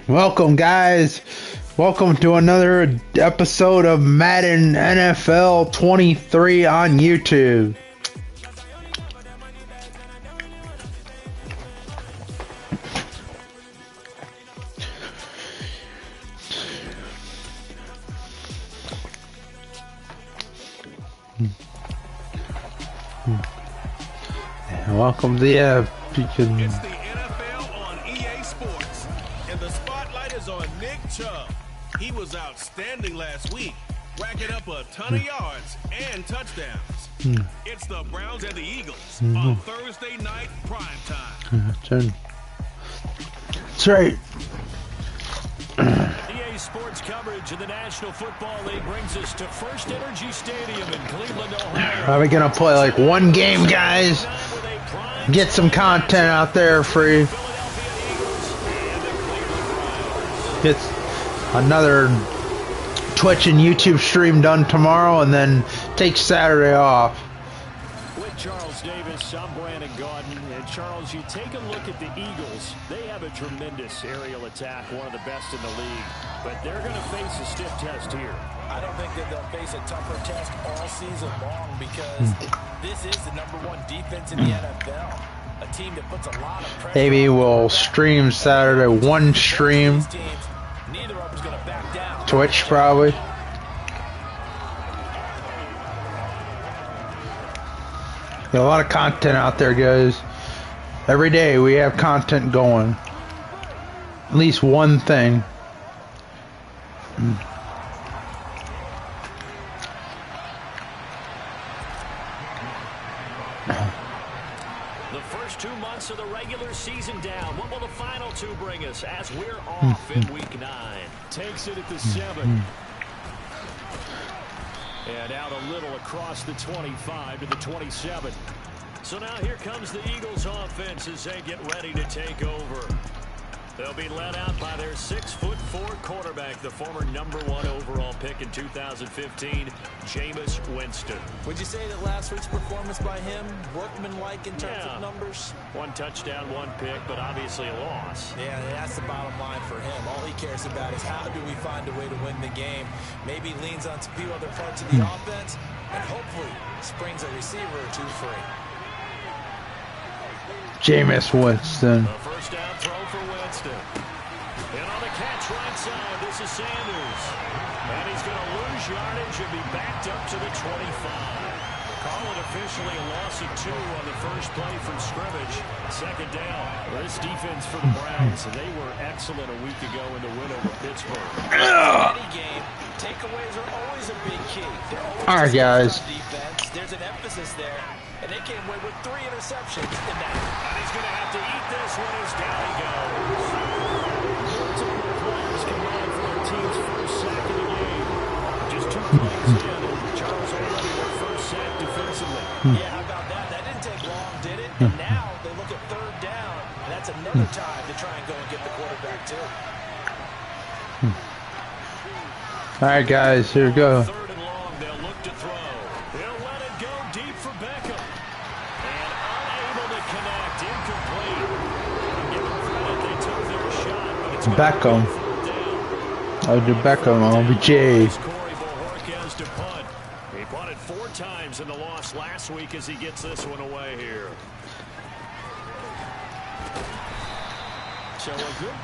Welcome, guys. Welcome to another episode of maddEN NFL 23 on YouTube. Welcome to the It's the NFL on EA Sports, and the spotlight is on Nick Chubb. He was outstanding last week, racking up a ton of yards and touchdowns. It's the Browns and the Eagles on Thursday night prime time. That's right. EA Sports coverage of the National Football League brings us to First Energy Stadium in Cleveland, Ohio. Are we gonna play like one game, guys? Get some content out there free. Get another Twitch and YouTube stream done tomorrow, and then take Saturday off. With Charles Davis, I'm Brandon Gaudin. And Charles, you take a look at the Eagles. They have a tremendous aerial attack, one of the best in the league. But they're going to face a stiff test here. I don't think that they'll face a tougher test all season long because this is the #1 defense in the NFL. A team that puts a lot of pressure. Maybe we'll stream Saturday, one stream. Neither of them's going to back down. Twitch probably. Got a lot of content out there, guys. Every day we have content going. At least one thing. The first 2 months of the regular season down. What will the final two bring us as we're off in week 9? Takes it at the 7. And out a little across the 25 to the 27. So now here comes the Eagles offense as they get ready to take over. They'll be led out by their 6'4" quarterback, the former #1 overall pick in 2015, Jameis Winston. Would you say that last week's performance by him, workmanlike in terms of numbers? 1 touchdown, 1 pick, but obviously a loss. Yeah, that's the bottom line for him. All he cares about is how do we find a way to win the game. Maybe leans on a few other parts of the offense, and hopefully springs a receiver or two free. Jameis Winston. A first down throw for Winston. And on the catch right side, this is Sanders. And he's going to lose yardage and be backed up to the 25. Call it officially a loss of 2 on the first play from scrimmage. Second down. This defense for the Browns, they were excellent a week ago in the win over Pittsburgh. Any game, takeaways are always a big key. All right, guys. Defense. There's an emphasis there, and they came away with 3 interceptions in that. And he's going to have to eat this one as down he goes. Multiple players combined for their team's first sack of the game. Just 2 plays in, and Charles already their first sack defensively. Yeah, how about that? That didn't take long, did it? And now they look at 3rd down, and that's another time to try and go and get the quarterback, too. All right, guys, here we go. 3rd and long, they'll look to throw. They'll let it go deep for Beckham. And unable to connect, incomplete. Give them credit, they took their shot, but it's Beckham. I'll do Beckham. I'll be Jay. to punt. He punted 4 times in the loss last week as he gets this one away here. So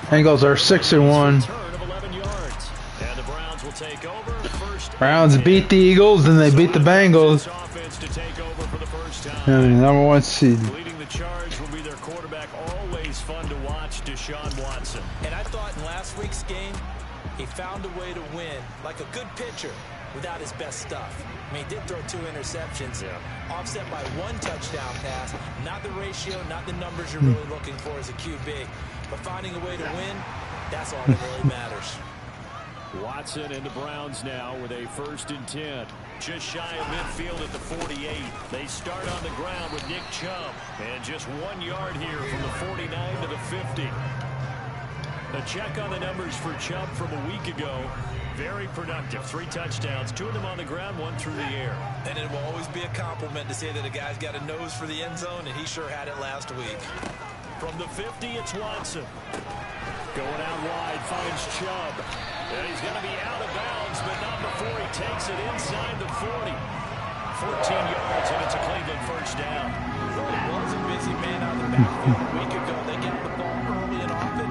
Bengals are 6-1. And the Browns will take over first. Browns beat the Eagles, and they beat the Bengals. Offense to take over for the first time. And #1 seed. Leading the charge will be their quarterback. Always fun to watch, Deshaun Watson. And I thought in last week's game, he found a way to win like a good pitcher without his best stuff. I mean, he did throw 2 interceptions, offset by 1 touchdown pass. Not the ratio, not the numbers you're really looking for as a QB. But finding a way to win, that's all that really matters. Watson and the Browns now with a 1st and 10. Just shy of midfield at the 48. They start on the ground with Nick Chubb. And just 1 yard here from the 49 to the 50. A check on the numbers for Chubb from a week ago. Very productive. 3 touchdowns, 2 of them on the ground, 1 through the air. And it will always be a compliment to say that a guy's got a nose for the end zone, and he sure had it last week. From the 50, it's Watson. Going out wide, finds Chubb. And he's going to be out of bounds, but not before he takes it inside the 40. 14 yards, and it's a Cleveland first down. It was a busy man out of the backfield a week ago. They got the ball early and often.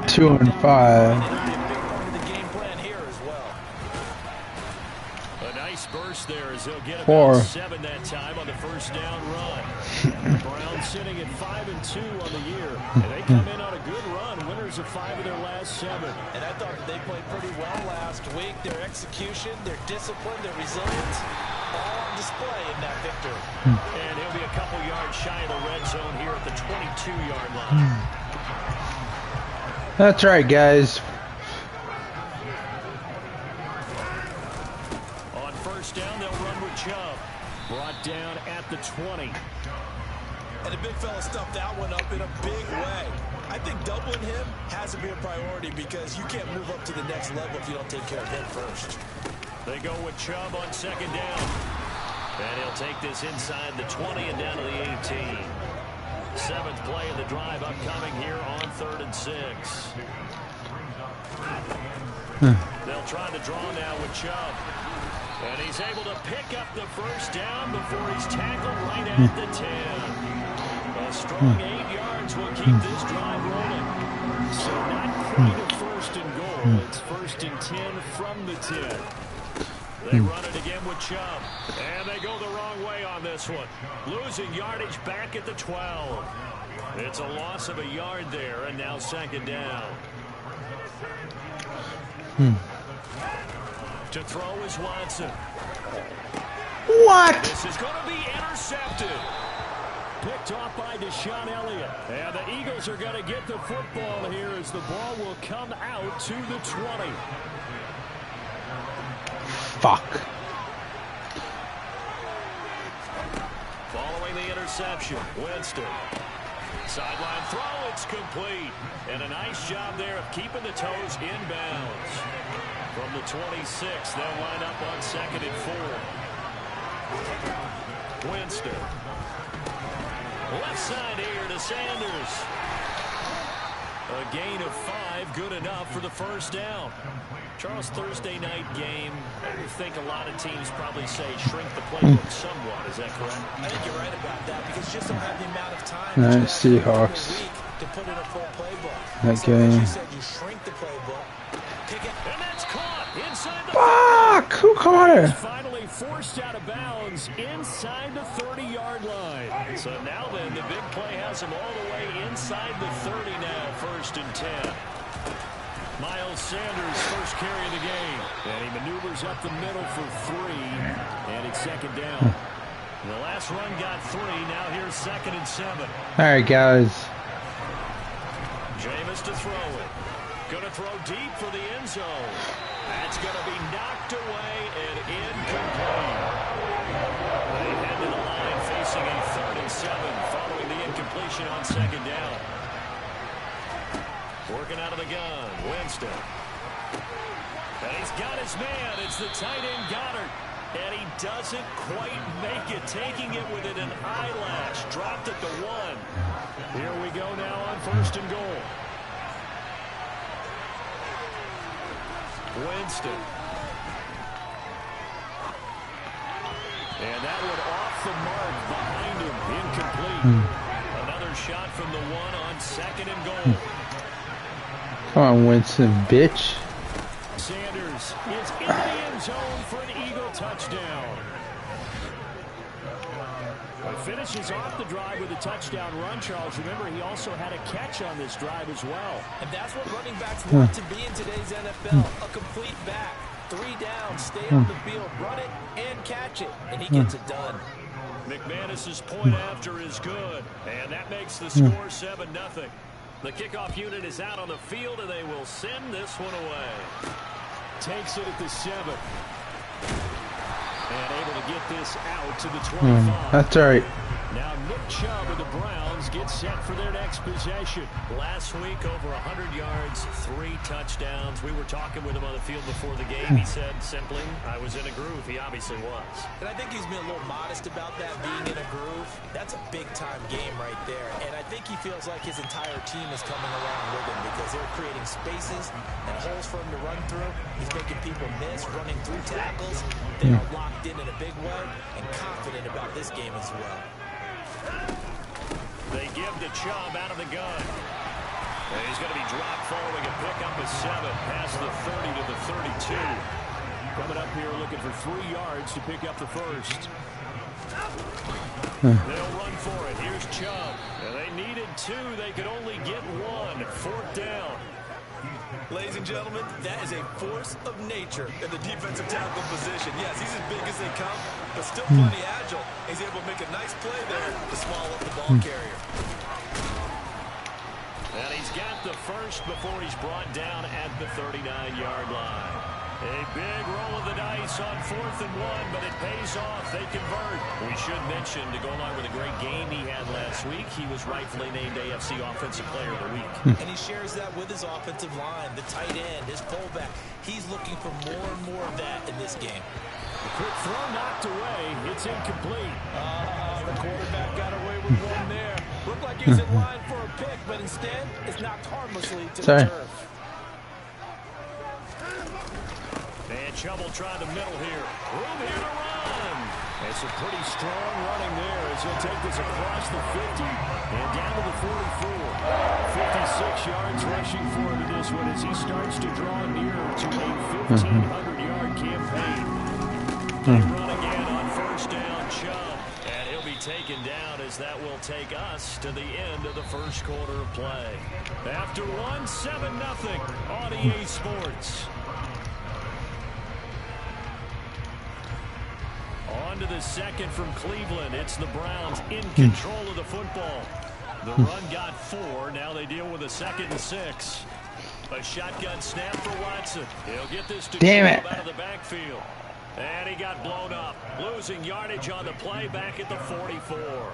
2 and 5. Burst there as he'll get Four. about 7 that time on the first down run. The Browns sitting at 5-2 on the year, and they come in on a good run, winners of 5 of their last 7. And I thought they played pretty well last week. Their execution, their discipline, their resilience, all on display in that victory. And he'll be a couple yards shy of the red zone here at the 22-yard line. That's right, guys. Down, they'll run with Chubb. Brought down at the 20. And the big fella stuffed that one up in a big way. I think doubling him has to be a priority because you can't move up to the next level if you don't take care of him first. They go with Chubb on second down. And he'll take this inside the 20 and down to the 18. 7th play of the drive upcoming here on 3rd and 6. They'll try the draw now with Chubb. And he's able to pick up the first down before he's tackled right at the 10. A strong 8 yards will keep this drive rolling. So not quite a 1st and goal. It's 1st and 10 from the 10. They run it again with Chubb. And they go the wrong way on this one. Losing yardage back at the 12. It's a loss of a yard there, and now 2nd down. To throw is Watson. What? This is going to be intercepted. Picked off by Deshaun Elliott. And the Eagles are going to get the football here as the ball will come out to the 20. Fuck. Following the interception, Winston. Sideline throw, it's complete. And a nice job there of keeping the toes inbounds. From the 26, they'll line up on 2nd and 4. Winston. Left side here to Sanders. A gain of 5, good enough for the first down. Charles, Thursday night game, I think a lot of teams probably say shrink the playbook somewhat. Is that correct? I think you're right about that because you just don't have the amount of time Nice Seahawks. to put in a full playbook. That so game. as you said, you shrink the playbook. And that's caught inside the Fuck! Who caught her? finally forced out of bounds inside the 30-yard line. So now then, the big play has him all the way inside the 30 now, 1st and 10. Miles Sanders, first carry of the game. And he maneuvers up the middle for 3. And it's 2nd down. The last run got 3. Now here's 2nd and 7. All right, guys. Jameis to throw it. Going to throw deep for the end zone. That's going to be knocked away and incomplete. They head to the line facing a 3rd and 7 following the incompletion on 2nd down. Working out of the gun, Winston. And he's got his man. It's the tight end Goddard. And he doesn't quite make it, taking it within an eyelash. Dropped at the 1. Here we go now on 1st and goal. Winston. And that one off the mark behind him. Incomplete. Another shot from the 1 on 2nd and goal. Come on, Winston, bitch. Sanders is in the end zone for an Eagle touchdown. He finishes off the drive with a touchdown run, Charles. Remember, he also had a catch on this drive as well. And that's what running backs want to be in today's NFL. A complete back. 3 down, stay on the field, run it, and catch it. And he gets it done. McManus's point after is good. And that makes the score 7-0. The kickoff unit is out on the field, and they will send this one away. Takes it at the 7. And able to get this out to the 25. That's all right. Now Nick Chubb of the Browns gets set for their next possession. Last week, over 100 yards, 3 touchdowns. We were talking with him on the field before the game. He said simply, I was in a groove. He obviously was. And I think he's been a little modest about that, being in a groove. That's a big-time game right there. And I think he feels like his entire team is coming along with him because they're creating spaces and holes for him to run through. He's making people miss, running through tackles. They are locked in a big way and confident about this game as well. They give to Chubb out of the gun. And he's going to be dropped following a pickup of 7 past the 30 to the 32. Coming up here looking for 3 yards to pick up the first. They'll run for it. Here's Chubb. And they needed 2. They could only get 1. 4th down. Ladies and gentlemen, that is a force of nature in the defensive tackle position. Yes, he's as big as they come, but still plenty agile. He's able to make a nice play there to swallow up the ball carrier. And he's got the first before he's brought down at the 39-yard line. A big roll of the dice on 4th and 1, but it pays off. They convert. We should mention, to go along with a great game he had last week, he was rightfully named AFC Offensive Player of the Week. And he shares that with his offensive line, the tight end, his fullback. He's looking for more and more of that in this game. A quick throw knocked away. It's incomplete. The quarterback got away with one there. Looked like he was in line for a pick, but instead, it's knocked harmlessly to the turf. And Chubb will try the middle here. Room here to run. It's a pretty strong running there as he'll take this across the 50 and down to the 44. 56 yards rushing for him in this one as he starts to draw nearer to a 1,500-yard campaign. They run again on 1st down, Chubb. And he'll be taken down as that will take us to the end of the first quarter of play. After one, 7-0 on EA Sports. On to the second from Cleveland. It's the Browns in control of the football. The run got 4. Now they deal with a 2nd and 6. A shotgun snap for Watson. He'll get this to Chubb out of the backfield. And he got blown up. Losing yardage on the play back at the 44.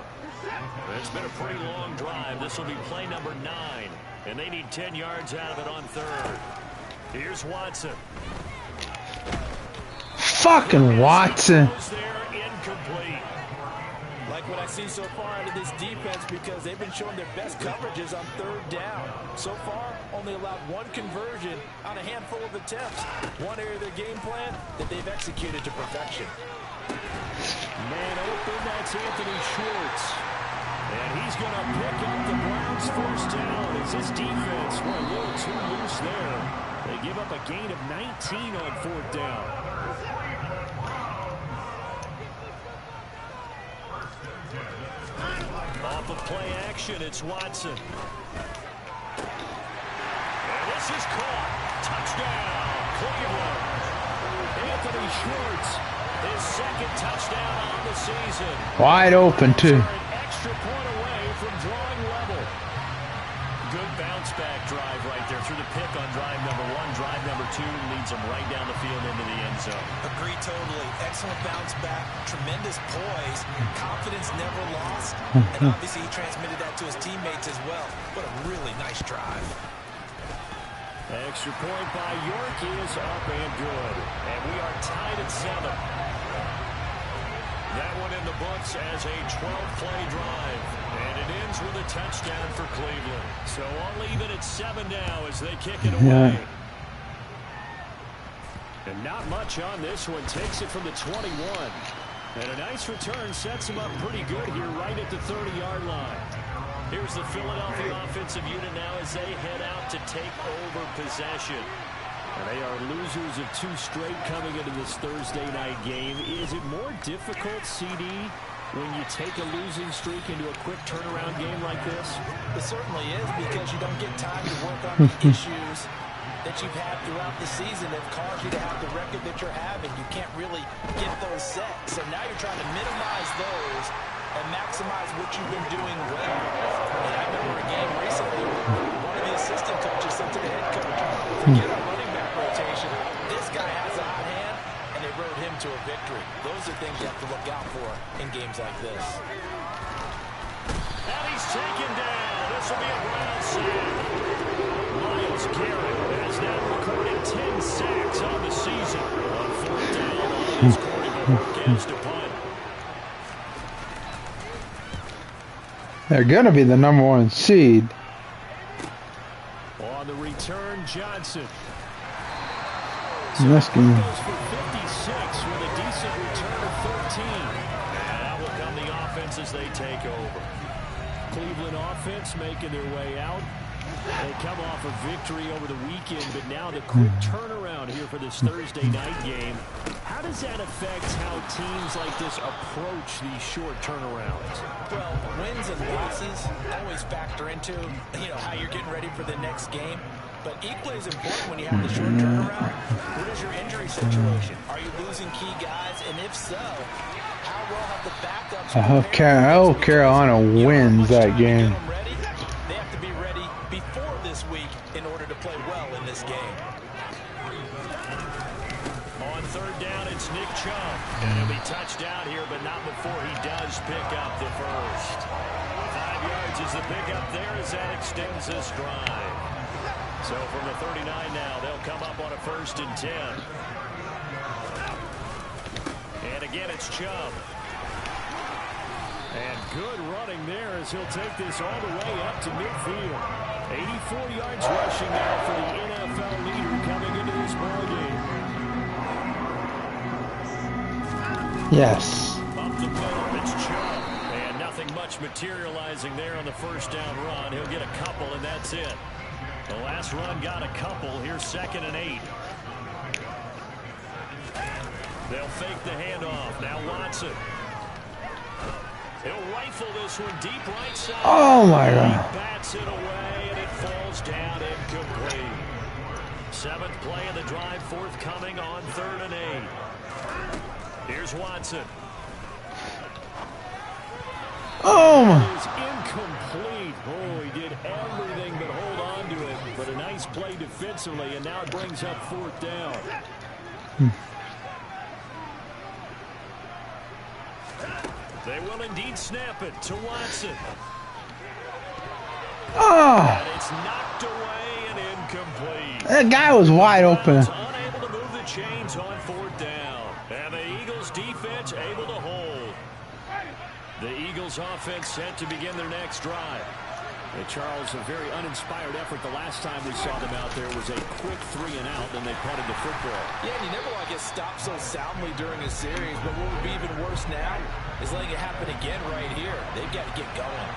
It's been a pretty long drive. This will be play number 9. And they need 10 yards out of it on 3rd. Here's Watson. Fucking Watson. Incomplete. Like what I see so far out of this defense because they've been showing their best coverages on 3rd down. So far, only allowed 1 conversion on a handful of attempts. One area of their game plan that they've executed to perfection. Man open, that's Anthony Schwartz. And he's going to pick up the Browns' 1st down as his defense went a little too loose there. They give up a gain of 19 on 4th down. Off of play action, it's Watson. And this is caught. Touchdown, Cleveland. Anthony Schwartz, his 2nd touchdown on the season. Wide open, too. An extra point away from drawing level. Good bounce back drive right there through the pick on drive number 1. Drive number 2 leads them right down the field into the end zone. Agree totally. Excellent bounce back. Tremendous poise. Confidence never lost. And obviously he transmitted that to his teammates as well. What a really nice drive. Extra point by York is up and good. And we are tied at 7. That one in the books as a 12-play drive. And it ends with a touchdown for Cleveland. So all even at 7 now as they kick it away. And not much on this one. Takes it from the 21. And a nice return sets him up pretty good here right at the 30-yard line. Here's the Philadelphia offensive unit now as they head out to take over possession. And they are losers of 2 straight coming into this Thursday night game. Is it more difficult, CD, when you take a losing streak into a quick turnaround game like this? It certainly is because you don't get time to work on the issues that you've had throughout the season that have caused you to have the record that you're having. You can't really get those set. So now you're trying to minimize those and maximize what you've been doing well. And I remember a game recently where one of the assistant coaches said to the head coach, forget our running back rotation. This guy has a hot hand, and they rode him to a victory. Those are things you have to look out for in games like this. taken down. This will be a ground sack. Myles Garrett has now recorded 10 sacks on the season. On 4th down, all his quarterback work is to punt. They're gonna be the #1 seed. On the return, Johnson. In this game. Goes for 56 with a decent return of 13. And that will come the offense as they take over. Cleveland offense making their way out. They come off a victory over the weekend, but now the quick turnaround here for this Thursday night game. How does that affect how teams like this approach these short turnarounds? Well, wins and losses always factor into, how you're getting ready for the next game. But equally as important when you have the short turnaround, what is your injury situation? Are you losing key guys? And if so, how well have the backups I hope Carolina wins that game. They have to be ready before this week in order to play well in this game. On 3rd down, it's Nick Chubb. And he'll be touched down here, but not before he does pick up the first. 5 yards is the pickup there as that extends this drive. So from the 39 now, they'll come up on a 1st and 10. And again, it's Chubb. And good running there as he'll take this all the way up to midfield. 84 yards rushing now for the NFL leader coming into this ballgame. Yes. Up the middle, it's Chubb. And nothing much materializing there on the 1st down run. He'll get a couple, and that's it. The last run got a couple. Here's 2nd and 8. They'll fake the handoff. Now Watson. He'll rifle this one deep right side. Oh my God. He bats it away, and it falls down incomplete. 7th play of the drive, forthcoming on 3rd and 8. Here's Watson. Oh my. It is incomplete. Oh, he did everything but hold on to it. But a nice play defensively, and now it brings up 4th down. They will indeed snap it to Watson. Oh. And it's knocked away and incomplete. That guy was wide open. Unable to move the chains on 4th down. And the Eagles defense able to hold. The Eagles offense set to begin their next drive. And Charles, a very uninspired effort. The last time we saw them out there was a quick 3 and out, then they punted the football. Yeah, and you never want to get stopped so soundly during a series, but what would be even worse now is letting it happen again right here. They've got to get going.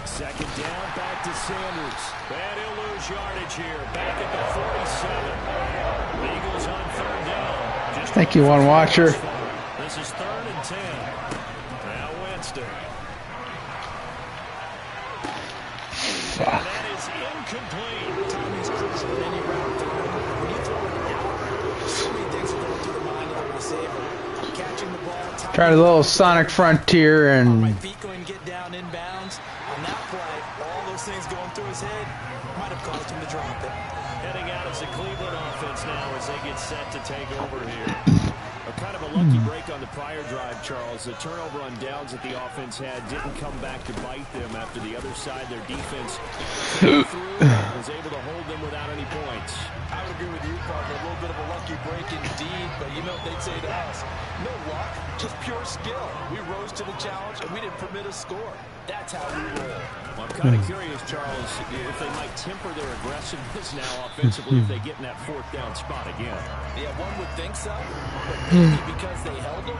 2nd down, back to Sanders. And he'll lose yardage here. Back at the 47. The Eagles on 3rd down. Thank you, one watcher. This is 3rd and 10. Now Winston. And that is incomplete. Timing's crucial in any route. When you throw it out, so many things are going through the mind of the receiver. Catching the ball. Tried a little Sonic Frontier and My feet going to get down inbounds. On that play, all those things going through his head might have caused him to drop it. Heading out as the Cleveland offense now as they get set to take over here. A kind of a lucky break on the prior drive, Charles. The turnover on downs that the offense had didn't come back to bite them after the other side. Their defense came through and was able to hold them without any points. I would agree with you, partner. A little bit of a lucky break indeed, but you know what they'd say to us? No luck, just pure skill. We rose to the challenge, and we didn't permit a score. That's how we roll. Well, I'm kind of curious, Charles, if they might temper their aggressiveness now offensively if they get in that 4th down spot again. Yeah, one would think so, but maybe because they held them,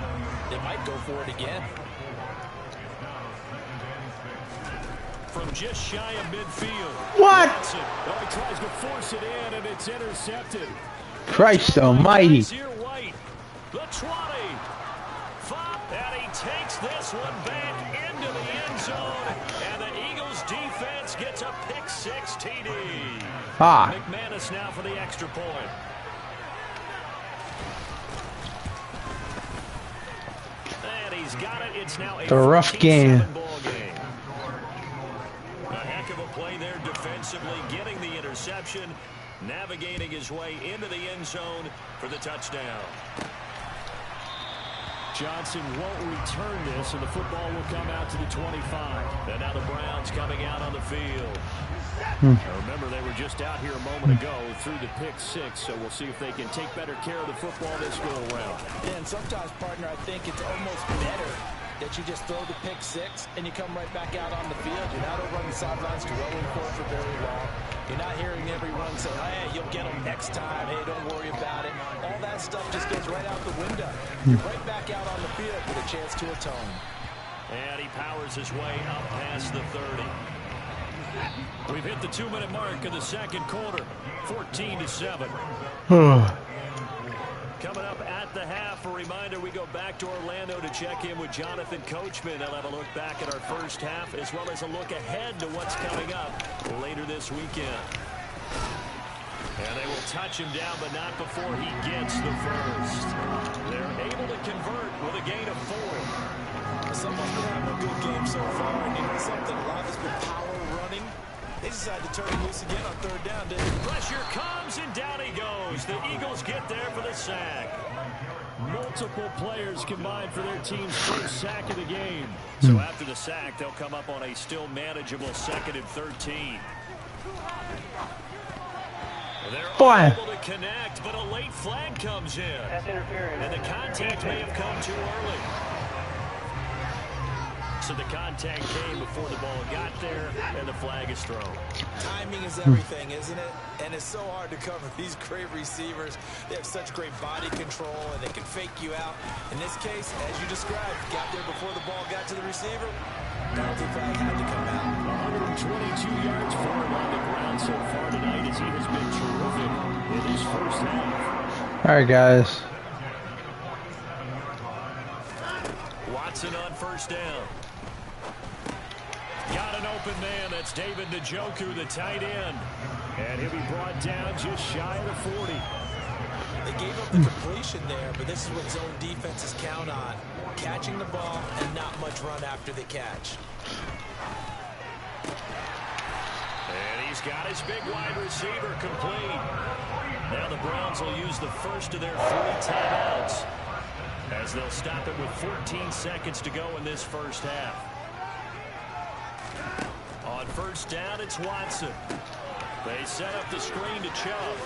they might go for it again. From just shy of midfield. What? Oh, he tries to force it in, and it's intercepted. Christ almighty. White, the 20. And he takes this one back into the end zone. And the Eagles defense gets a pick-6 TD. Ah. McManus now for the extra point. And he's got it. It's now a rough game. Ball game. A heck of a play there defensively, getting the interception, navigating his way into the end zone for the touchdown. Johnson won't return this, and the football will come out to the 25. And now the Browns coming out on the field. Now remember, they were just out here a moment ago through the pick-6, so we'll see if they can take better care of the football this go-around. Yeah, and sometimes, partner, I think it's almost better that you just throw the pick-6 and you come right back out on the field. You're not over on the sidelines dwelling for very long. You're not hearing everyone say, hey, you'll get them next time. Hey, don't worry about it. All that stuff just goes right out the window. You're right back out on the field with a chance to atone. And he powers his way up past the 30. We've hit the 2-minute mark of the second quarter. 14-7. Coming up at the half, a reminder, we go back to Orlando to check in with Jonathan Coachman. They'll have a look back at our first half, as well as a look ahead to what's coming up later this weekend. And they will touch him down, but not before he gets the first. They're able to convert with a gain of 4. Someone's been having a good game so far, and you know something? A lot has been power running. They decided to turn him loose again on 3rd down, didn't they? Pressure comes, and down he goes. The Eagles get there for the sack. Multiple players combined for their team's first sack of the game. So after the sack, they'll come up on a still manageable 2nd and 13. They're able to connect, but a late flag comes in. That's interference. And the contact may have come too early. So the contact came before the ball got there, and the flag is thrown. Timing is everything, isn't it? And it's so hard to cover these great receivers. They have such great body control, and they can fake you out. In this case, as you described, got there before the ball got to the receiver. Penalty flag had to come out. 122 yards for him on the ground so far tonight, as he has been terrific in his first half. All right, guys. Watson on 1st down. Got an open man. That's David Njoku, the tight end. And he'll be brought down just shy of the 40. They gave up the completion there, but this is what zone defenses count on. Catching the ball and not much run after the catch. And he's got his big wide receiver complete. Now the Browns will use the first of their 3 timeouts, as they'll stop it with 14 seconds to go in this first half. On 1st down, it's Watson. They set up the screen to Chubb.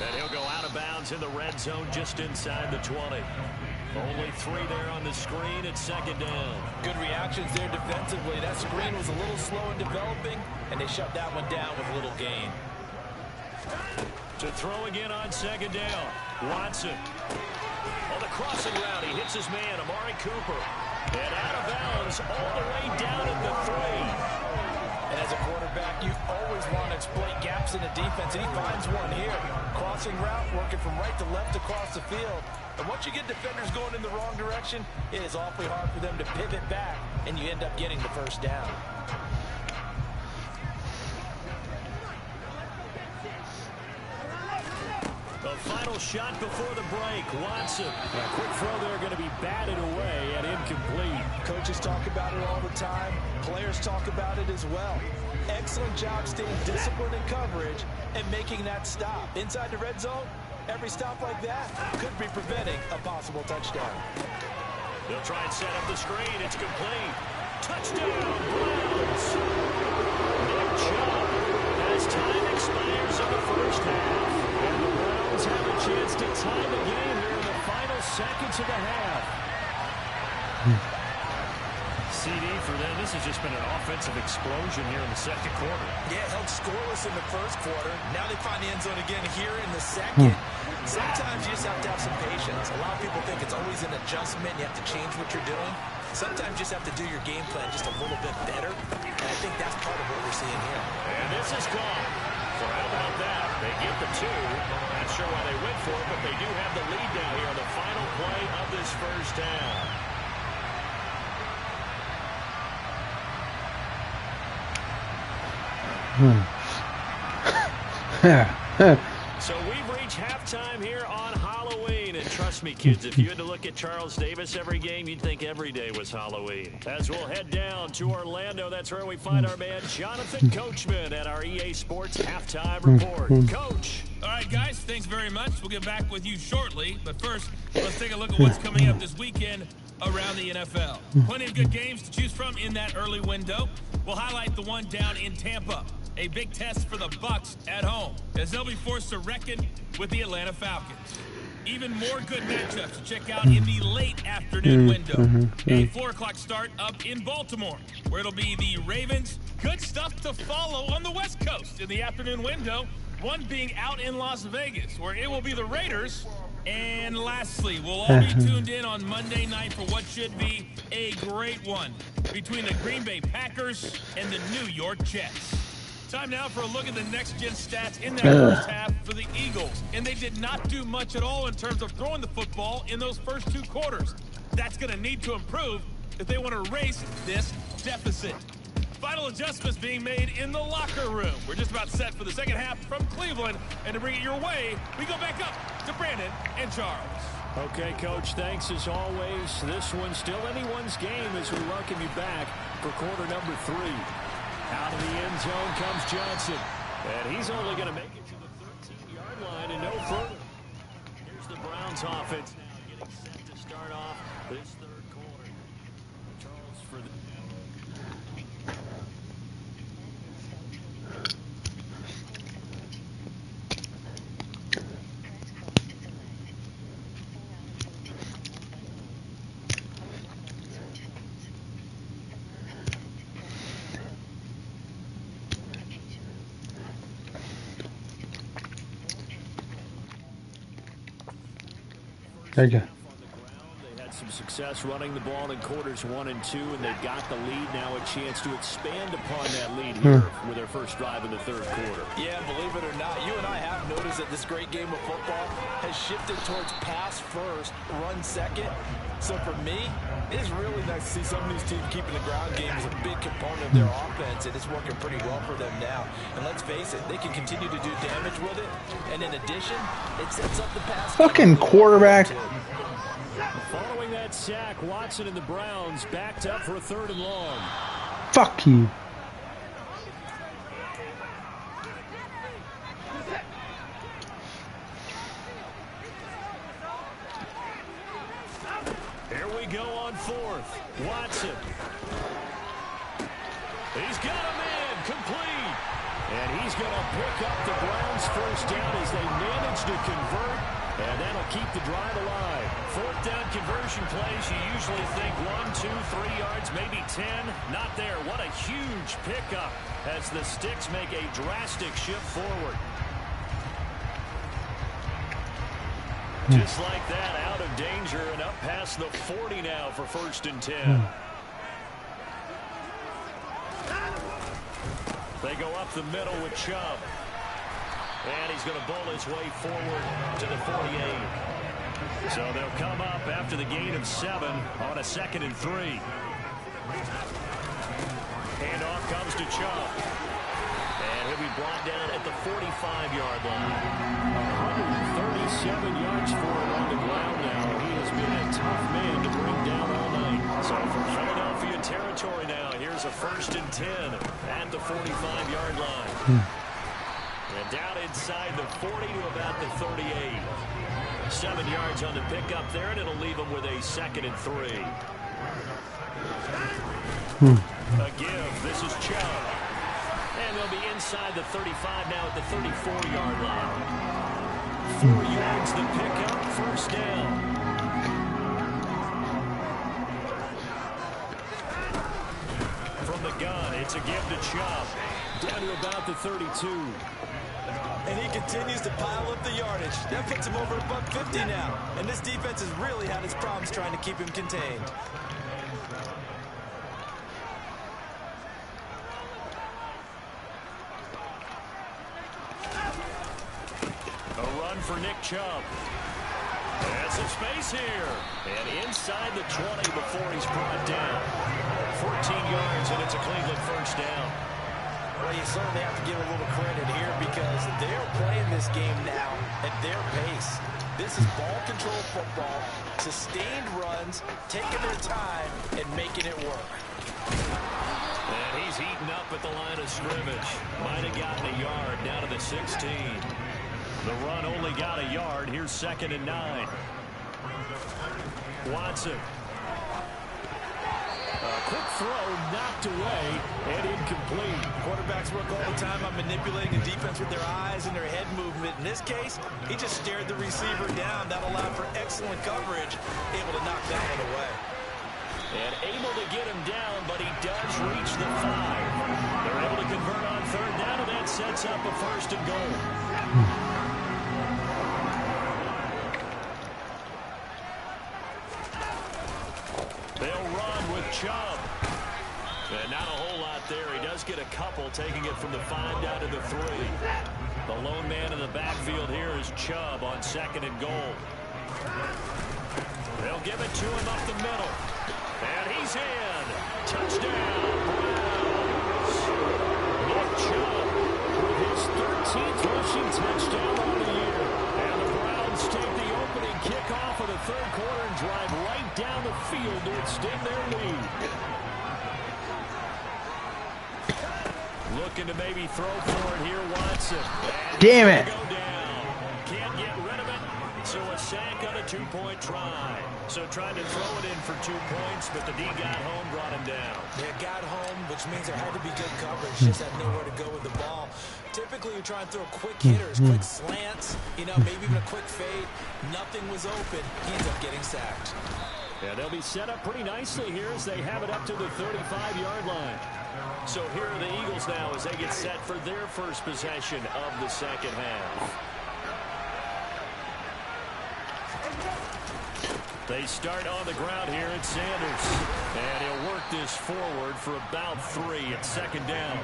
And he'll go out of bounds in the red zone just inside the 20. Only 3 there on the screen at 2nd down. Good reactions there defensively. That screen was a little slow in developing, and they shut that one down with little gain. To throw again on 2nd down. Watson. On the crossing route, he hits his man, Amari Cooper. And out of bounds all the way down at the 3. And as a quarterback, you always want to exploit gaps in the defense, and he finds one here. Crossing route, working from right to left across the field. And once you get defenders going in the wrong direction, it is awfully hard for them to pivot back, and you end up getting the 1st down. The final shot before the break, Watson. A quick throw there, going to be batted away and incomplete. Coaches talk about it all the time. Players talk about it as well. Excellent job staying disciplined in coverage and making that stop. Inside the red zone, every stop like that could be preventing a possible touchdown. They'll try and set up the screen. It's complete. Touchdown, Browns. Nick Chubb, as time expires in the first half. And the Browns have a chance to tie the game here in the final seconds of the half. CD for them. This has just been an offensive explosion here in the second quarter. Yeah, held scoreless in the first quarter. Now they find the end zone again here in the second. Sometimes you just have to have some patience. A lot of people think it's always an adjustment. You have to change what you're doing. Sometimes you just have to do your game plan just a little bit better. And I think that's part of what we're seeing here. And this is gone. So how about that? They get the 2. Not sure why they went for it, but they do have the lead down here on the final play of this first down. So we've reached halftime here on Halloween. And trust me, kids, if you had to look at Charles Davis every game, you'd think every day was Halloween. As we'll head down to Orlando, that's where we find our man Jonathan Coachman at our EA Sports Halftime Report. Coach. All right, guys, thanks very much. We'll get back with you shortly. But first, let's take a look at what's coming up this weekend around the NFL. Plenty of good games to choose from in that early window. We'll highlight the one down in Tampa. A big test for the Bucs at home, as they'll be forced to reckon with the Atlanta Falcons. Even more good matchups to check out in the late afternoon window. A 4 o'clock start up in Baltimore, where it'll be the Ravens. Good stuff to follow on the West Coast in the afternoon window. One being out in Las Vegas, where it will be the Raiders. And lastly, we'll all be tuned in on Monday night for what should be a great one between the Green Bay Packers and the New York Jets. Time now for a look at the next-gen stats in that first half for the Eagles. And they did not do much at all in terms of throwing the football in those first 2 quarters. That's going to need to improve if they want to erase this deficit. Final adjustments being made in the locker room. We're just about set for the second half from Cleveland. And to bring it your way, we go back up to Brandon and Charles. Okay, Coach, thanks as always. This one's still anyone's game as we welcome you back for quarter number 3. Out of the end zone comes Johnson. And he's only going to make it to the 13-yard line and no further. Here's the Browns offense now getting set to start off this third quarter. Charles for the... There you go. They had some success running the ball in quarters 1 and 2, and they've got the lead now. A chance to expand upon that lead here with their first drive in the third quarter. Yeah, believe it or not, you and I have noticed that this great game of football has shifted towards pass first, run second. So for me, it's really nice to see some of these teams keeping the ground game as a big component of their offense, and it's working pretty well for them now. And let's face it, they can continue to do damage with it. And in addition, it sets up the pass. Fucking quarterback. Following that sack, Watson and the Browns backed up for a 3rd and long. Fuck you. Here we go on 4th. Watson. He's got a man complete. And he's going to pick up the Browns' first down as they manage to convert. And that'll keep the drive alive. 4th down conversion plays, you usually think 1, 2, 3 yards, maybe 10. Not there. What a huge pickup as the Sticks make a drastic shift forward. Just like that, out of danger and up past the 40 now for 1st and 10. They go up the middle with Chubb. And he's going to bowl his way forward to the 48. So they'll come up after the gain of 7 on a 2nd and 3. Handoff comes to Chubb. And he'll be brought down at the 45-yard line. 137 yards for him on the ground now. He has been a tough man to bring down all night. So for Philadelphia territory now, here's a 1st and 10 at the 45-yard line. And down inside the 40 to about the 38. 7 yards on the pickup there, and it'll leave them with a 2nd and 3. A give. This is Chubb. And they'll be inside the 35 now at the 34-yard line. 4 yards the pickup, 1st down. From the gun, it's a give to Chubb. Down to about the 32. And he continues to pile up the yardage. That puts him over $150 now. And this defense has really had its problems trying to keep him contained. A run for Nick Chubb. And some space here. And inside the 20 before he's brought down. 14 yards, and it's a Cleveland 1st down. Well, you certainly have to give a little credit here because they're playing this game now at their pace. This is ball control football, sustained runs, taking their time, and making it work. And he's eaten up at the line of scrimmage. Might have gotten a yard down to the 16. The run only got a yard. Here's 2nd and 9. Watson. Quick throw, knocked away, and incomplete. Quarterbacks work all the time on manipulating the defense with their eyes and their head movement. In this case, he just stared the receiver down. That allowed for excellent coverage, able to knock that one away. And able to get him down, but he does reach the 5. They're able to convert on 3rd down, and that sets up a 1st and goal. They'll run with Chubb. And not a whole lot there. He does get a couple, taking it from the 5 down to the 3. The lone man in the backfield here is Chubb on 2nd and goal. They'll give it to him up the middle. And he's in. Touchdown, Browns. Nick Chubb with his 13th rushing touchdown on the year. And the Browns take the opening kickoff of the 3rd quarter and drive right down the field to extend their lead. Looking to maybe throw for it here, Watson. And damn it. Go down. Can't get rid of it. So a sack on a 2-point try. So trying to throw it in for 2 points, but the D got home, brought him down. They got home, which means there had to be good coverage. Just had nowhere to go with the ball. Typically, you're trying to throw quick hitters, quick slants, maybe even a quick fade. Nothing was open. He ends up getting sacked. Yeah, they'll be set up pretty nicely here as they have it up to the 35-yard line. So here are the Eagles now as they get set for their first possession of the 2nd half. They start on the ground here at Sanders. And he'll work this forward for about 3 at 2nd down.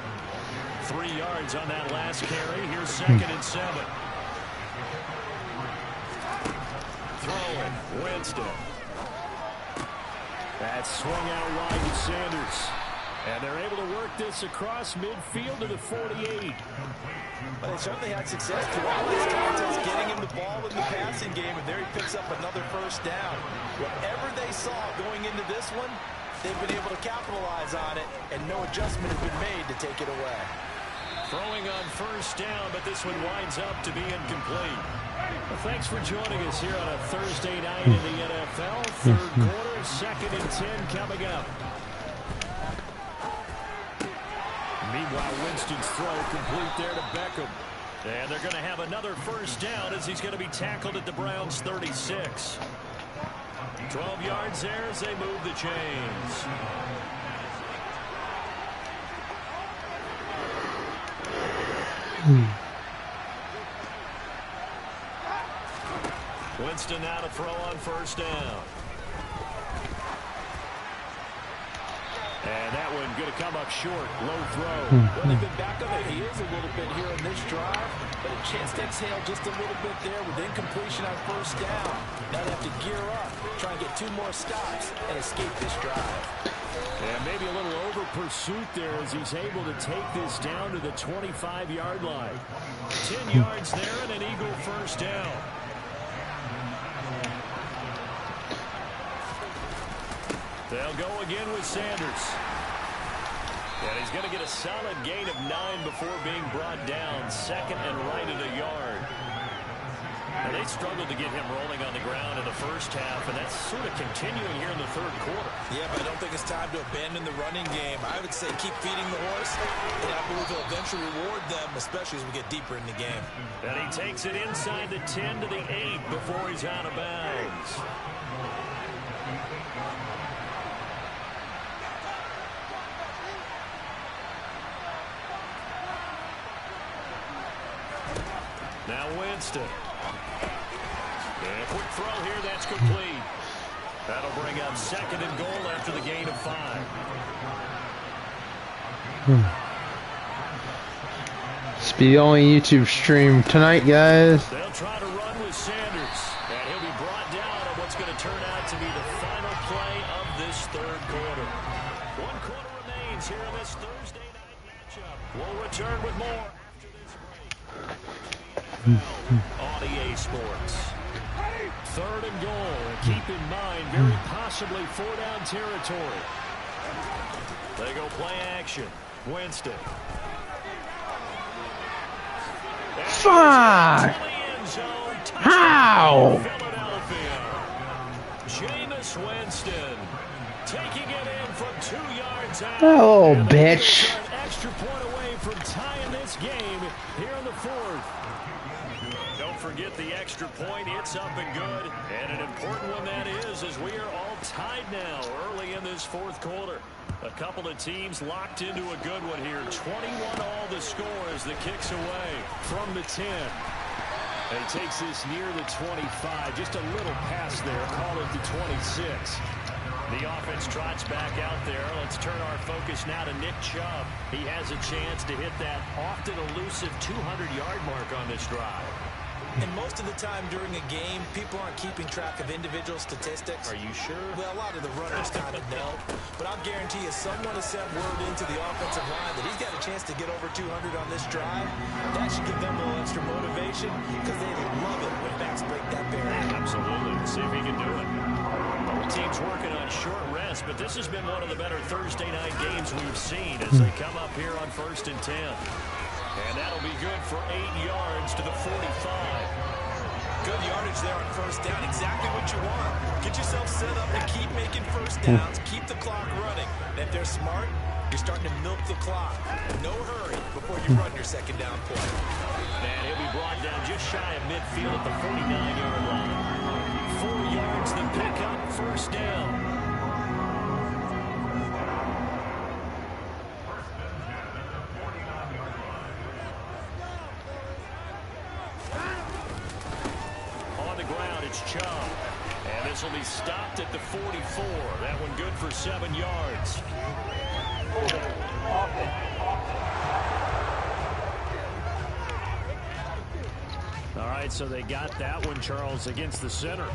3 yards on that last carry. Here's 2nd and 7. Throwing, Winston. That's swung out wide to Sanders. And they're able to work this across midfield to the 48. But they certainly had success throughout this contest, getting him the ball in the passing game, and there he picks up another 1st down. Whatever they saw going into this one, they've been able to capitalize on it, and no adjustment has been made to take it away. Throwing on 1st down, but this one winds up to be incomplete. Well, thanks for joining us here on a Thursday night in the NFL. 3rd quarter, 2nd and 10 coming up. Meanwhile, Winston's throw complete there to Beckham. And they're going to have another 1st down as he's going to be tackled at the Browns' 36. 12 yards there as they move the chains. Winston now to throw on 1st down. And that one going to come up short. Low throw. Well, they've been back on their heels a little bit here in this drive, but a chance to exhale just a little bit there with incompletion on 1st down. Now they have to gear up, try and get 2 more stops, and escape this drive. And maybe a little over pursuit there as he's able to take this down to the 25-yard line. 10 yards there and an Eagle 1st down. They'll go again with Sanders. And he's going to get a solid gain of 9 before being brought down. 2nd and right at a yard. And they struggled to get him rolling on the ground in the 1st half, and that's sort of continuing here in the 3rd quarter. Yeah, but I don't think it's time to abandon the running game. I would say keep feeding the horse, and I believe he'll eventually reward them, especially as we get deeper in the game. And he takes it inside the 10 to the 8 before he's out of bounds. Now Winston. And a quick throw here, that's complete. That'll bring up 2nd and goal after the gain of 5. This will be the only YouTube stream tonight, guys. They'll try to run with Sanders. And he'll be brought down on what's going to turn out to be the final play of this 3rd quarter. 1 quarter remains here in this Thursday night matchup. We'll return with more after this break. On EA Sports. 3rd and goal. Keep in mind, very possibly 4-down territory. They go play action. Winston. Fuck! How? Philadelphia. Jameis Winston taking it in from 2 yards out. Oh, And the bitch. Eagles are an extra point away from tying this game here in the 4th. Don't forget the extra point. It's up and good. And an important one that is, as we are all tied now early in this 4th quarter. A couple of teams locked into a good one here. 21 all the score as the kick's away from the 10. And he takes this near the 25. Just a little pass there. Call it the 26. The offense trots back out there. Let's turn our focus now to Nick Chubb. He has a chance to hit that often elusive 200-yard mark on this drive. And most of the time during a game, people aren't keeping track of individual statistics. Are you sure? Well, a lot of the runners kind of know. But I'll guarantee you someone has sent word into the offensive line that he's got a chance to get over 200 on this drive. That should give them a little extra motivation because they love it when backs break that barrier. Absolutely. Let's see if he can do it. Both teams working on short rest, but this has been one of the better Thursday night games we've seen as they come up here on 1st and 10. And that'll be good for 8 yards to the 45. Good yardage there on 1st down. Exactly what you want. Get yourself set up and keep making 1st downs. Keep the clock running. And if they're smart, you're starting to milk the clock. No hurry before you run your 2nd down play. And he'll be brought down just shy of midfield at the 49-yard line. 4 yards, the pickup, 1st down. Chubb. And this will be stopped at the 44. That one good for 7 yards. All right, so they got that one, Charles, against the center.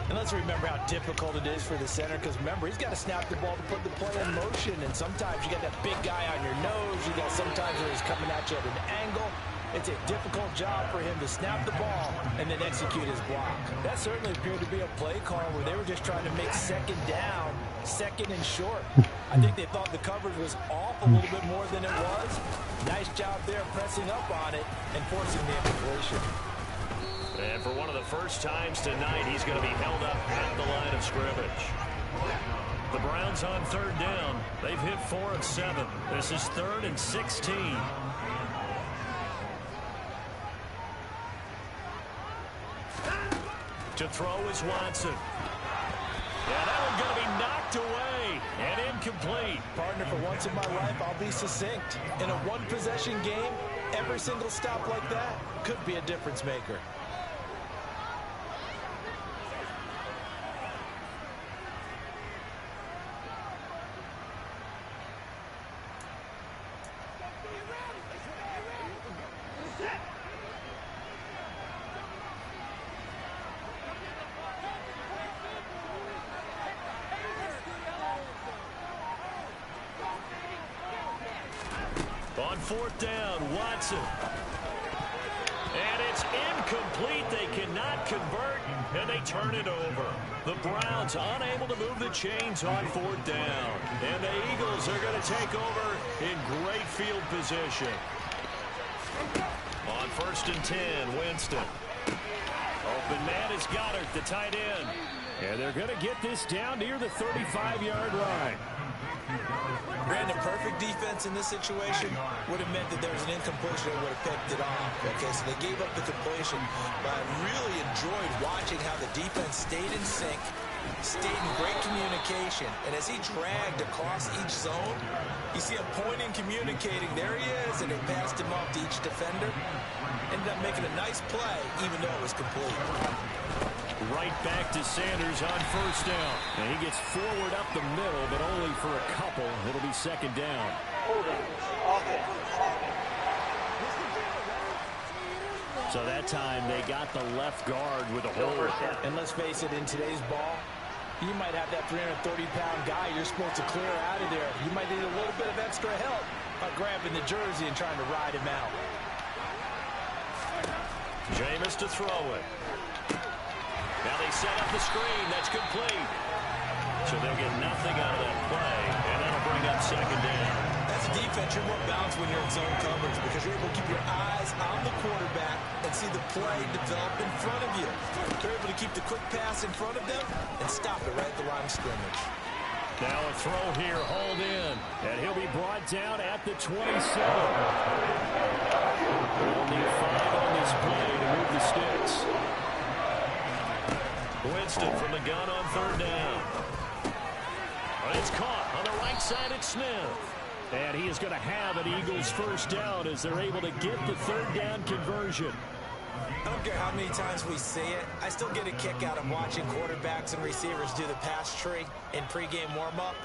And let's remember how difficult it is for the center because, remember, he's got to snap the ball to put the play in motion. And sometimes you got that big guy on your nose. You got sometimes where he's coming at you at an angle. It's a difficult job for him to snap the ball and then execute his block. That certainly appeared to be a play call where they were just trying to make 2nd down, 2nd and short. I think they thought the coverage was off a little bit more than it was. Nice job there pressing up on it and forcing the incompletion. And for one of the first times tonight, he's going to be held up at the line of scrimmage. The Browns on 3rd down. They've hit 4 of 7. This is 3rd and 16. To throw is Watson. And that one's going to be knocked away and incomplete. Partner, for once in my life, I'll be succinct. In a one-possession game, every single stop like that could be a difference maker. On 4th down, Watson. And it's incomplete. They cannot convert, and they turn it over. The Browns unable to move the chains on 4th down. And the Eagles are going to take over in great field position. On 1st and 10, Winston. Open man is Goddard, the tight end. And they're going to get this down near the 35-yard line. Brandon, perfect defense in this situation would have meant that there was an incompletion and would have picked it off. Okay, so they gave up the completion, but I really enjoyed watching how the defense stayed in sync, stayed in great communication, and as he dragged across each zone, you see him pointing, communicating, there he is, and they passed him off to each defender. Ended up making a nice play, even though it was complete. Right back to Sanders on 1st down. And he gets forward up the middle, but only for a couple. It'll be 2nd down. So that time they got the left guard with a hold. And let's face it, in today's ball, you might have that 330-pound guy you're supposed to clear out of there. You might need a little bit of extra help by grabbing the jersey and trying to ride him out. Jameis to throw it. Now they set up the screen. That's complete. So they'll get nothing out of that play, and that'll bring up 2nd down. That's As a defense, you're more balanced when you're in zone coverage because you're able to keep your eyes on the quarterback and see the play develop in front of you. You're able to keep the quick pass in front of them and stop it right at the line of scrimmage. Now a throw here, hauled in, and he'll be brought down at the 27. We'll need 5 on this play to move the sticks. Winston from the gun on 3rd down. It's caught on the right side at Smith. And he is going to have an Eagles first down as they're able to get the 3rd down conversion. I don't care how many times we see it. I still get a kick out of watching quarterbacks and receivers do the pass tree in pregame warm-up.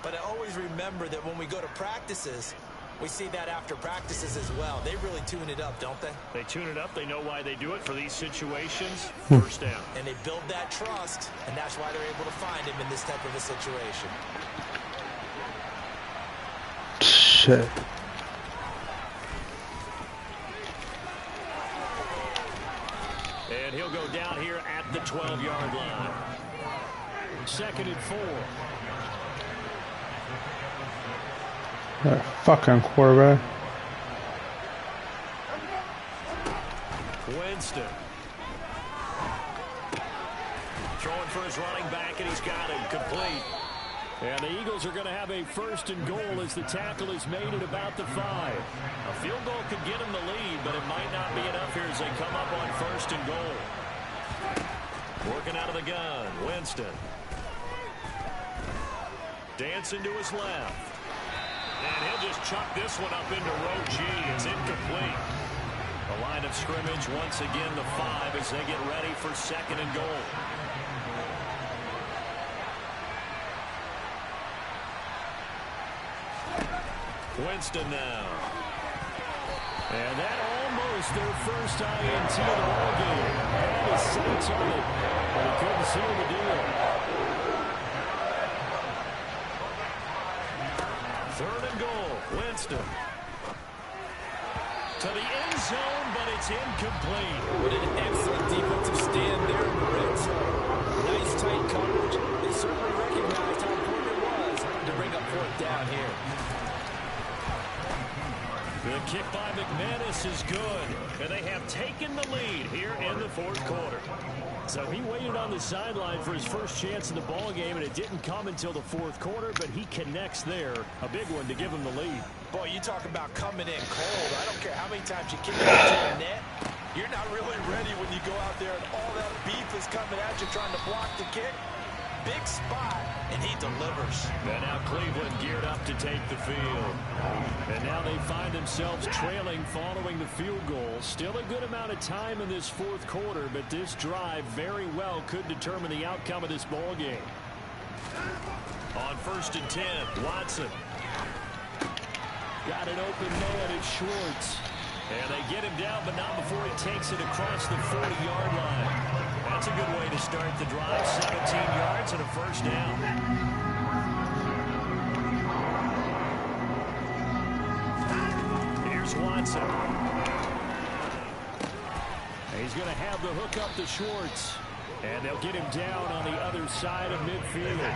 But I always remember that when we go to practices, we see that after practices as well. They really tune it up, don't they? They tune it up. They know why they do it for these situations. First down. And they build that trust, and that's why they're able to find him in this type of a situation. Shit. And he'll go down here at the 12-yard line. 2nd and 4. That fucking quarterback. Winston. Throwing for his running back, and he's got him complete. And the Eagles are going to have a 1st and goal as the tackle is made at about the 5. A field goal could get them the lead, but it might not be enough here as they come up on 1st and goal. Working out of the gun, Winston. Dancing to his left. And he'll just chuck this one up into row G. It's incomplete. The line of scrimmage once again the 5 as they get ready for 2nd and goal. Winston now. And that almost their first INT of the ball game. Had his sights on it, but he couldn't seal the deal. 3rd and goal. Winston. To the end zone, but it's incomplete. What an excellent defensive stand there in the red zone. Nice tight coverage. They certainly recognized how important it was to bring up 4th down here. The kick by McManus is good, and they have taken the lead here in the 4th quarter. So he waited on the sideline for his first chance in the ball game, and it didn't come until the 4th quarter, but he connects there. A big one to give him the lead. Boy, you talk about coming in cold. I don't care how many times you kick it into the net. You're not really ready when you go out there and all that beef is coming at you trying to block the kick. Big spot, and he delivers. And now Cleveland geared up to take the field. And now they find themselves trailing following the field goal. Still a good amount of time in this 4th quarter, but this drive very well could determine the outcome of this ball game. On 1st and 10, Watson. Got an open man at Schwartz. And they get him down, but not before he takes it across the 40-yard line. That's a good way to start the drive. 17 yards and a first down. Here's Watson. He's going to have the hook up to Schwartz. And they'll get him down on the other side of midfield.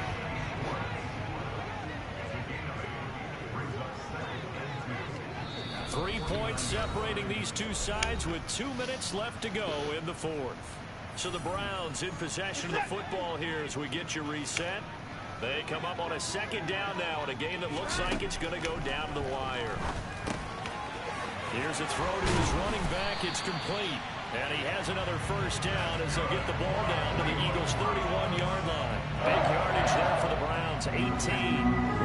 Three points separating these two sides with 2 minutes left to go in the 4th. So the Browns in possession of the football here as we get you reset. They come up on a 2nd down now in a game that looks like it's going to go down to the wire. Here's a throw to his running back. It's complete. And he has another first down as they'll get the ball down to the Eagles' 31-yard line. Big yardage there for the Browns. 18.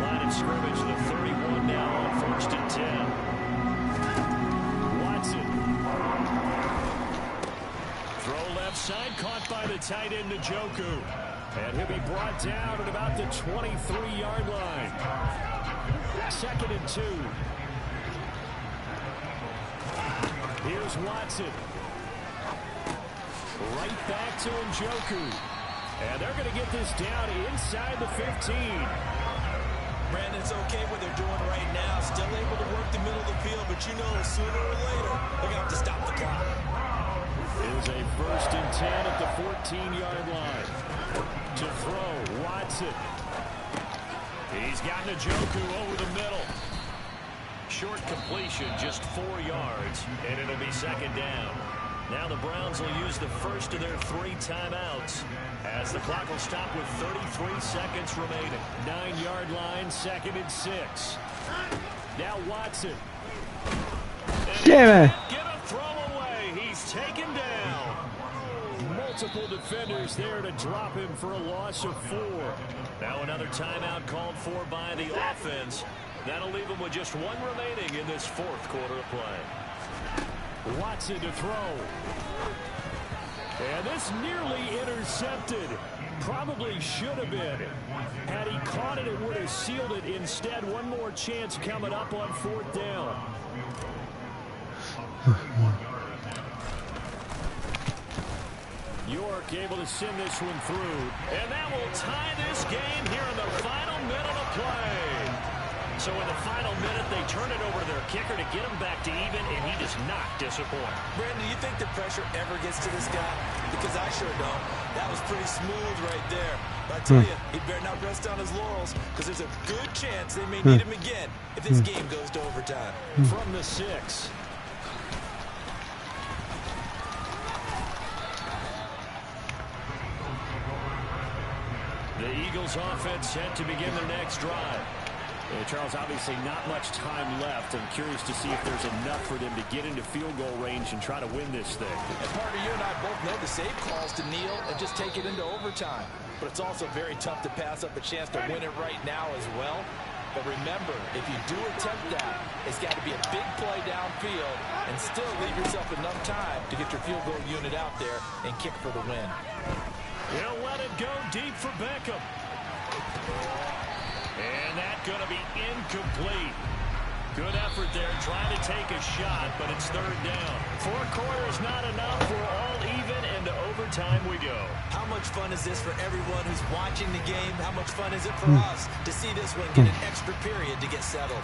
Line of scrimmage, the 31 now on 1st and 10. Watson. Throw left side, caught by the tight end Njoku. And he'll be brought down at about the 23-yard line. 2nd and 2. Here's Watson. Right back to Njoku. And they're going to get this down inside the 15. Brandon, it's okay what they're doing right now. Still able to work the middle of the field, but you know sooner or later they're going to have to stop the clock. It is a 1st and 10 at the 14-yard line. To throw, Watson. He's got Njoku over the middle. Short completion, just 4 yards, and it'll be second down. Now the Browns will use the first of their 3 timeouts as the clock will stop with 33 seconds remaining. 9-yard line, 2nd and 6. Now Watson. Damn it. Get a throw away. He's taken down. Multiple defenders there to drop him for a loss of 4. Now another timeout called for by the offense. That'll leave him with just 1 remaining in this 4th quarter of play. Watson to throw. And this nearly intercepted. Probably should have been. Had he caught it, it would have sealed it. Instead, one more chance coming up on 4th down. York able to send this one through. And that will tie this game here in the final minute of play. So in the final minute, they turn it over to their kicker to get him back to even, and he does not disappoint. Brandon, do you think the pressure ever gets to this guy? Because I sure don't. That was pretty smooth right there. But I tell you, he better not rest on his laurels, because there's a good chance they may need him again if this game goes to overtime. From the 6. The Eagles offense set to begin their next drive. Charles, obviously not much time left. I'm curious to see if there's enough for them to get into field goal range and try to win this thing. And Parker, you and I both know the save calls to kneel and just take it into overtime. But it's also very tough to pass up a chance to win it right now as well. But remember, if you do attempt that, it's got to be a big play downfield and still leave yourself enough time to get your field goal unit out there and kick for the win. He'll let it go deep for Beckham. And that's going to be incomplete. Good effort there, trying to take a shot, but it's 3rd down. 4 quarters not enough. We're all even, and to overtime we go. How much fun is this for everyone who's watching the game? How much fun is it for us to see this one get an extra period to get settled?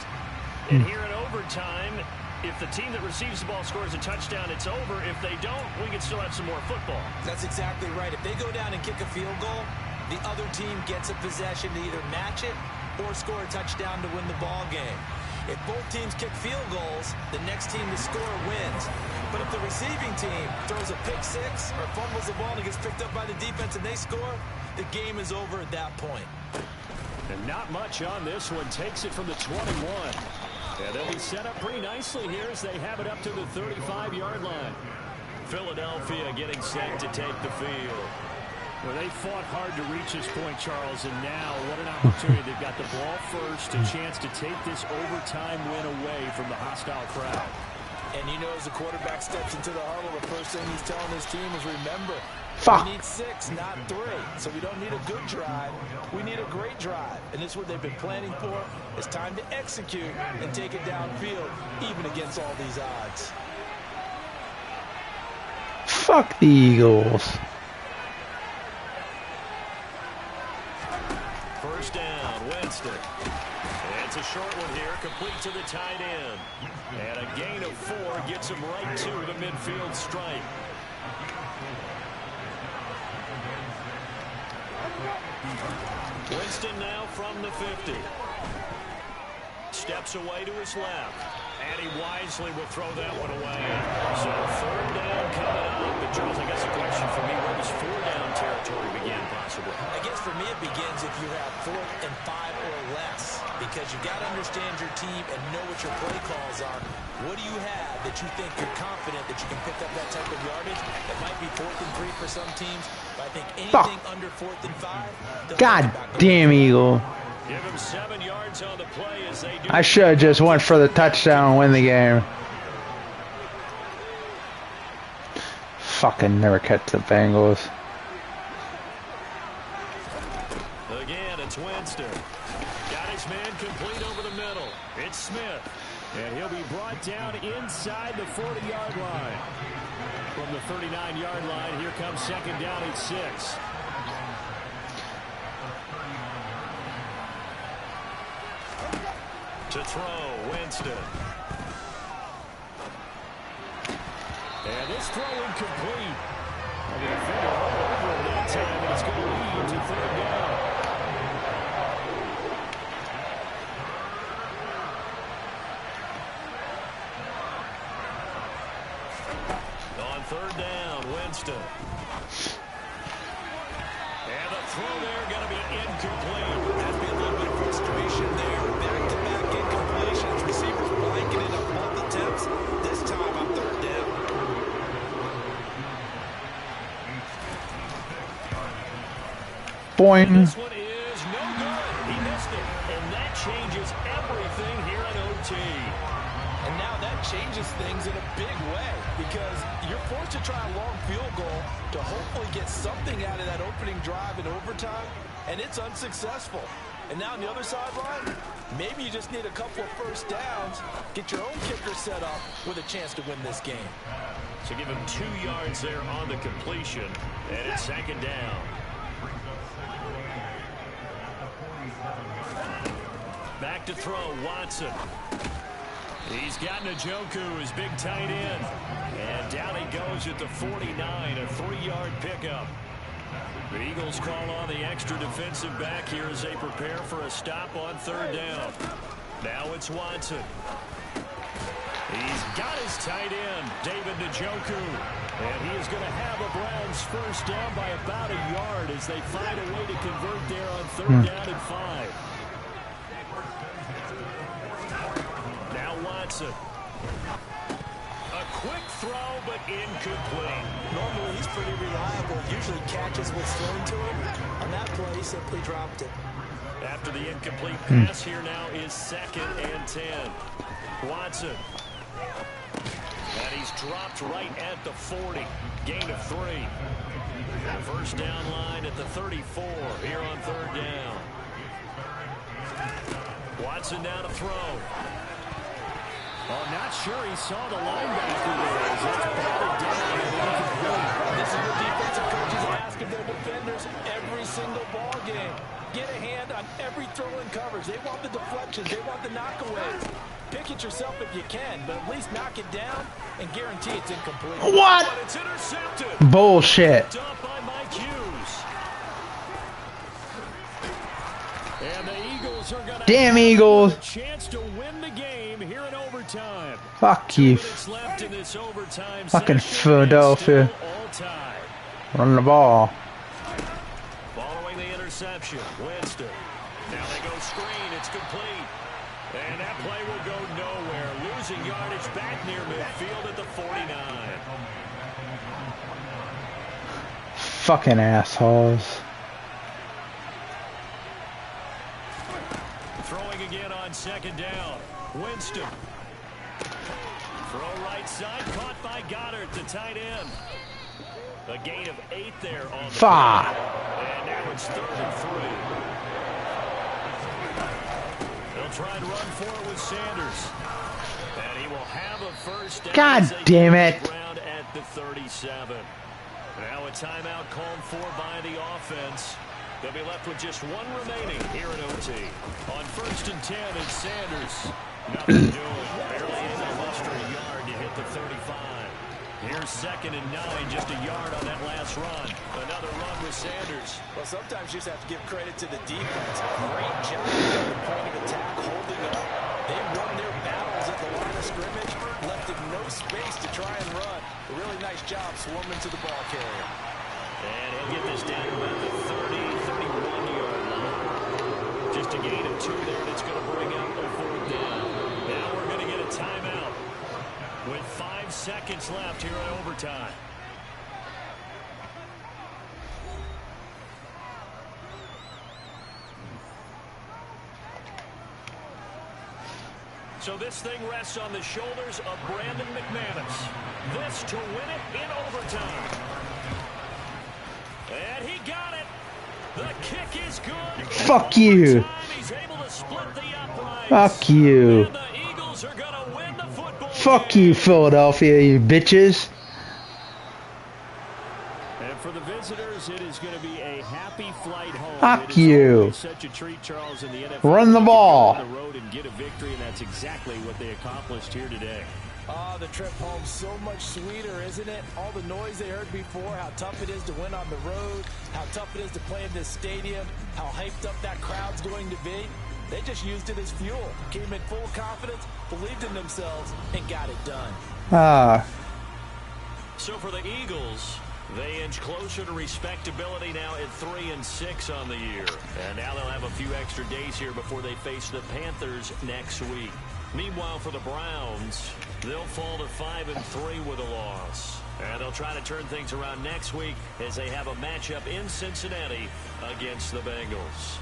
And here in overtime, if the team that receives the ball scores a touchdown, it's over. If they don't, we can still have some more football. That's exactly right. If they go down and kick a field goal, the other team gets a possession to either match it or score a touchdown to win the ball game. If both teams kick field goals, the next team to score wins. But if the receiving team throws a pick 6 or fumbles the ball and it gets picked up by the defense and they score, the game is over at that point. And not much on this one. Takes it from the 21. And they'll be set up pretty nicely here as they have it up to the 35-yard line. Philadelphia getting set to take the field. Well, they fought hard to reach this point, Charles, and now what an opportunity. They've got the ball first, a chance to take this overtime win away from the hostile crowd. And you know, as the quarterback steps into the huddle, the first thing he's telling his team is, remember, we need 6, not 3. So we don't need a good drive. We need a great drive. And this is what they've been planning for. It's time to execute and take it downfield, even against all these odds. Fuck the Eagles. First down, Winston. It's a short one here, complete to the tight end. And a gain of 4 gets him right to the midfield stripe. Winston now from the 50. Steps away to his left. And he wisely will throw that one away. So 3rd down coming up. But Charles, I guess a question for me, where does 4 down territory begin possibly? I guess for me it begins if you have 4th and 5 or less. Because you've got to understand your team and know what your play calls are. What do you have that you think you're confident that you can pick up that type of yardage? It might be 4th and 3 for some teams. But I think anything under 4th and 5. God damn Eagle. Give him 7 yards on the play as they do. I should have just went for the touchdown and win the game. Fucking never catch the Bengals. Again, it's Winston. Got his man complete over the middle. It's Smith. And he'll be brought down inside the 40-yard line. From the 39-yard line, here comes 2nd down and 6. To throw, Winston. And this throw incomplete. And the defender all over him that time, and it's going to lead to 3rd down. throw there going to be incomplete. That'd be a little bit of frustration there. Back-to-back incompletions. Receivers blanketed on both attempts. This time on third down. Boing. This one is no good. He missed it. And that changes everything here at OT. And now that changes things in a big way because you're forced to try a long field goal to hopefully get something out of that opening drive in overtime, and it's unsuccessful. And now on the other sideline, maybe you just need a couple of first downs, get your own kicker set up with a chance to win this game. So give him 2 yards there on the completion, and it's second down. Back to throw, Watson. He's got Njoku, his big tight end. And down he goes at the 49, a 3-yard pickup. The Eagles call on the extra defensive back here as they prepare for a stop on third down. Now it's Watson. He's got his tight end, David Njoku. And he is going to have a Browns first down by about a yard as they find a way to convert there on third down and 5. Now Watson. A quick throw, but incomplete. Normally he's pretty reliable, usually catches what's thrown to him. On that play, he simply dropped it. After the incomplete pass, here now is 2nd and 10. Watson. And he's dropped right at the 40. Gain of 3. The first down line at the 34 here on third down. Watson now to throw. Oh, not sure he saw the linebacker there. It's batted down and incomplete. This is what defensive coaches ask of their defenders every single ball game. Get a hand on every throw in coverage. They want the deflections. They want the knockaways. Pick it yourself if you can, but at least knock it down and guarantee it's incomplete. What? But it's intercepted. Bullshit. Picked up by Mike Hughes. And the Eagles are going to Damn have Eagles. a chance to win the game here in overtime. Fuck you. 2 minutes left in this overtime Fucking session, Philadelphia. and still all tied. Run the ball. Following the interception, Winston. Now they go screen. It's complete. And that play will go nowhere. Losing yardage back near midfield at the 49. Fucking assholes. Throwing again on second down. Winston. Throw right side. Caught by Goddard, the tight end. A gain of 8 there on the Fuck. play. And now it's 3rd and 3. They'll try and run for it with Sanders. And he will have a first down. God as they damn get it. the ground at the 37. Now a timeout called for by the offense. They'll be left with just 1 remaining here at OT. On 1st and 10, it's Sanders. Nothing doing. Barely able to muster a yard to hit the 35. Here's 2nd and 9, just a yard on that last run. Another run with Sanders. Well, sometimes you just have to give credit to the defense. Great job at the point of attack, holding up. They won their battles at the line of scrimmage, left it no space to try and run. A really nice job swarming to the ball carrier. And he'll get this down to about the 31-yard line. Just a gain of 2 there, and it's going to bring up a 4th down. Now we're going to get a timeout with 5 seconds left here in overtime. So this thing rests on the shoulders of Brandon McManus. This to win it in overtime. And he got it. The kick is good. Fuck you. He's able to split the uprights. Fuck you. And the Eagles are going to win the football Fuck game. you, Philadelphia, you bitches. And for the visitors, it is going to be a happy flight home. Fuck It is you. always such a treat, Charles, in the NFL. Run the You can ball. go on the road and get a victory, and that's exactly what they accomplished here today. Oh, the trip home so much sweeter, isn't it? All the noise they heard before, how tough it is to win on the road, how tough it is to play in this stadium, how hyped up that crowd's going to be. They just used it as fuel, came in full confidence, believed in themselves, and got it done. Ah, So for the Eagles, They inch closer to respectability now at 3-6 on the year. And now they'll have a few extra days here before they face the Panthers next week. Meanwhile, for the Browns, they'll fall to 5-3 with a loss. And they'll try to turn things around next week as they have a matchup in Cincinnati against the Bengals.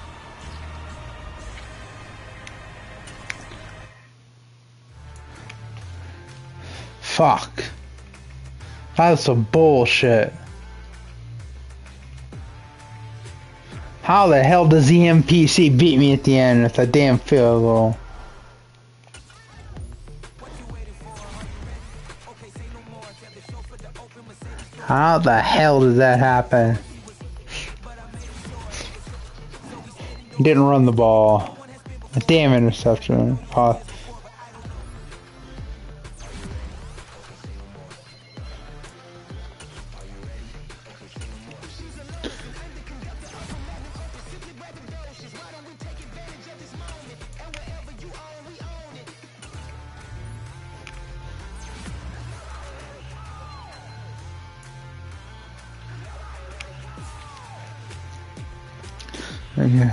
Fuck. That's some bullshit. How the hell does the MPC beat me at the end with a damn field goal? How the hell did that happen? Didn't run the ball. A damn interception. Oh. Okay.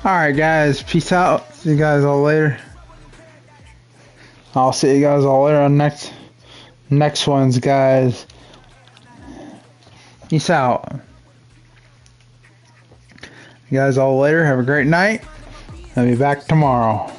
Alright guys, peace out. See you guys all later. I'll see you guys all later on next ones, guys. Peace out. You guys all later. Have a great night. I'll be back tomorrow.